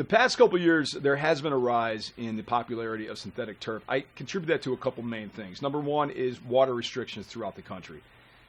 the past couple of years, there has been a rise in the popularity of synthetic turf. I contribute that to a couple main things. Number one is water restrictions throughout the country.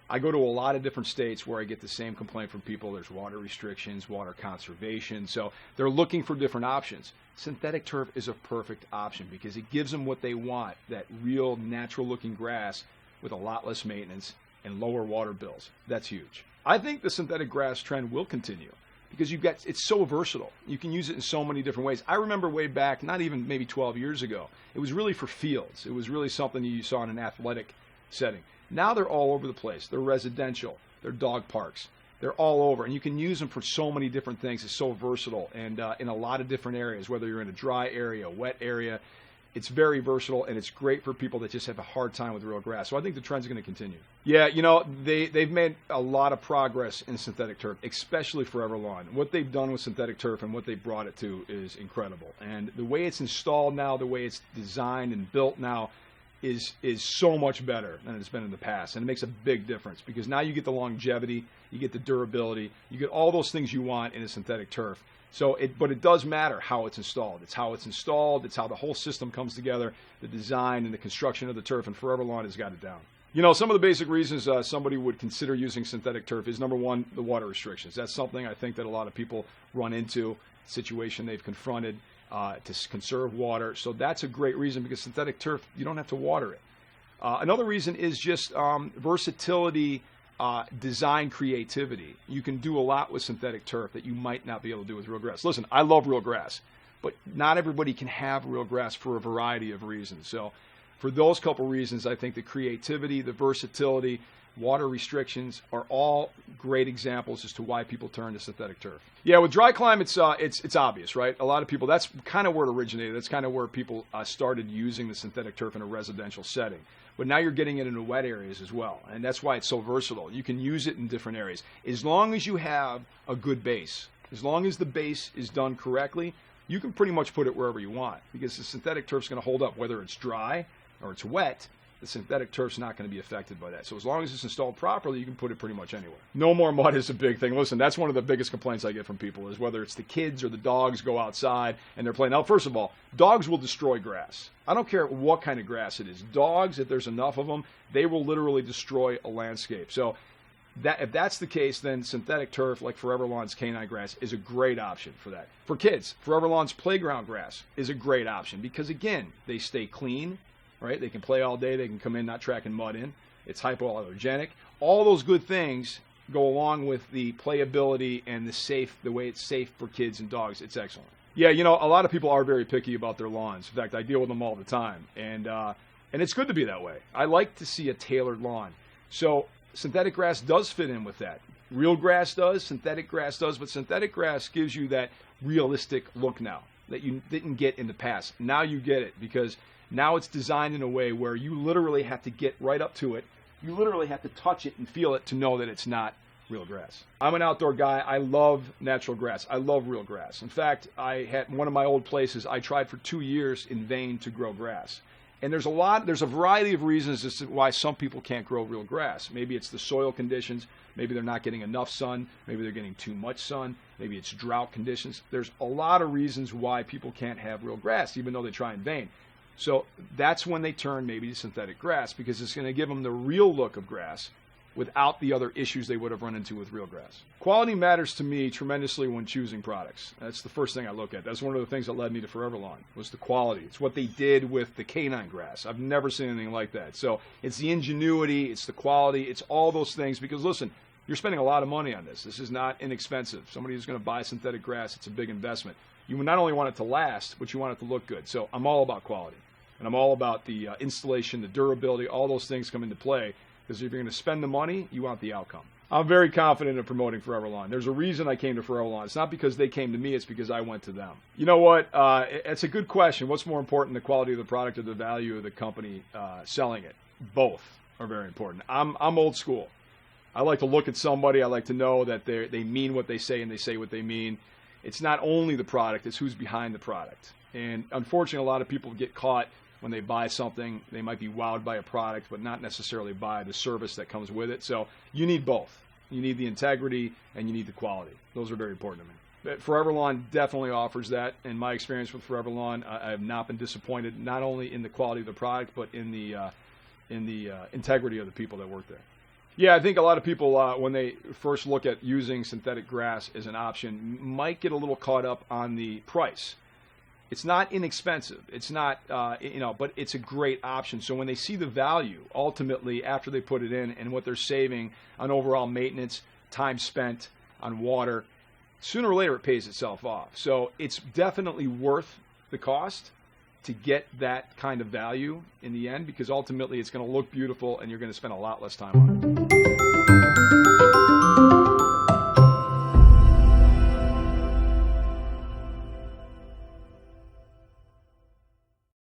I go to a lot of different states where I get the same complaint from people. There's water restrictions, water conservation. So they're looking for different options. Synthetic turf is a perfect option because it gives them what they want, that real natural looking grass with a lot less maintenance and lower water bills. That's huge. I think the synthetic grass trend will continue because it's so versatile. You can use it in so many different ways. I remember way back, not even maybe 12 years ago, it was really for fields. It was really something you saw in an athletic setting. Now they're all over the place. They're residential. They're dog parks. They're all over. And you can use them for so many different things. It's so versatile and in a lot of different areas, whether you're in a dry area, a wet area. It's very versatile, and it's great for people that just have a hard time with real grass. So I think the trend's going to continue. Yeah, they've made a lot of progress in synthetic turf, especially ForeverLawn. What they've done with synthetic turf and what they brought it to is incredible. And the way it's installed now, the way it's designed and built now is so much better than it's been in the past. And it makes a big difference because now you get the longevity, you get the durability, you get all those things you want in a synthetic turf. But it does matter how it's installed. It's how it's installed. It's how the whole system comes together, the design and the construction of the turf, and ForeverLawn has got it down. Some of the basic reasons somebody would consider using synthetic turf is, number one, the water restrictions. That's something I think that a lot of people run into, situation they've confronted to conserve water. So that's a great reason because synthetic turf, you don't have to water it. Another reason is just versatility, design creativity. You can do a lot with synthetic turf that you might not be able to do with real grass. Listen, I love real grass, but not everybody can have real grass for a variety of reasons. So for those couple reasons, I think the creativity, the versatility, water restrictions are all great examples as to why people turn to synthetic turf. Yeah, with dry climates, it's obvious, right? A lot of people, that's kind of where it originated. That's kind of where people started using the synthetic turf in a residential setting. But now you're getting it into wet areas as well, and that's why it's so versatile. You can use it in different areas. As long as you have a good base, as long as the base is done correctly, you can pretty much put it wherever you want because the synthetic turf's going to hold up, whether it's dry or it's wet. The synthetic turf's not going to be affected by that. So as long as it's installed properly, you can put it pretty much anywhere. No more mud is a big thing. Listen, that's one of the biggest complaints I get from people is whether it's the kids or the dogs go outside and they're playing. Now, first of all, dogs will destroy grass. I don't care what kind of grass it is. Dogs, if there's enough of them, they will literally destroy a landscape. So if that's the case, then synthetic turf like ForeverLawn's canine grass is a great option for that. For kids, ForeverLawn's playground grass is a great option because, again, they stay clean. Right? They can play all day. They can come in not tracking mud in. It's hypoallergenic. All those good things go along with the playability and the way it's safe for kids and dogs. It's excellent. Yeah, a lot of people are very picky about their lawns. In fact, I deal with them all the time. And it's good to be that way. I like to see a tailored lawn. So synthetic grass does fit in with that. Real grass does, synthetic grass does, but synthetic grass gives you that realistic look now that you didn't get in the past. Now you get it because now it's designed in a way where you literally have to get right up to it. You literally have to touch it and feel it to know that it's not real grass. I'm an outdoor guy. I love natural grass. I love real grass. In fact, I had one of my old places, I tried for 2 years in vain to grow grass. And there's a variety of reasons as to why some people can't grow real grass. Maybe it's the soil conditions. Maybe they're not getting enough sun. Maybe they're getting too much sun. Maybe it's drought conditions. There's a lot of reasons why people can't have real grass, even though they try in vain. So that's when they turn maybe to synthetic grass because it's going to give them the real look of grass without the other issues they would have run into with real grass. Quality matters to me tremendously when choosing products. That's the first thing I look at. That's one of the things that led me to ForeverLawn was the quality. It's what they did with the canine grass. I've never seen anything like that. So it's the ingenuity, it's the quality, it's all those things because listen, you're spending a lot of money on this. This is not inexpensive. Somebody who's going to buy synthetic grass, it's a big investment. You not only want it to last, but you want it to look good. So I'm all about quality. And I'm all about the installation, the durability, all those things come into play. Because if you're going to spend the money, you want the outcome. I'm very confident in promoting ForeverLawn. There's a reason I came to ForeverLawn. It's not because they came to me. It's because I went to them. You know what? It's a good question. What's more important, the quality of the product or the value of the company selling it? Both are very important. I'm old school. I like to look at somebody. I like to know that they mean what they say and they say what they mean. It's not only the product. It's who's behind the product. And unfortunately, a lot of people get caught when they buy something. They might be wowed by a product, but not necessarily by the service that comes with it. So you need both. You need the integrity and you need the quality. Those are very important to me. ForeverLawn definitely offers that. In my experience with ForeverLawn, I have not been disappointed, not only in the quality of the product, but in the integrity of the people that work there. Yeah, I think a lot of people, when they first look at using synthetic grass as an option, might get a little caught up on the price. It's not inexpensive. It's not, but it's a great option. So when they see the value, ultimately, after they put it in and what they're saving on overall maintenance, time spent on water, sooner or later it pays itself off. So it's definitely worth the cost to get that kind of value in the end, because ultimately it's going to look beautiful and you're going to spend a lot less time on it.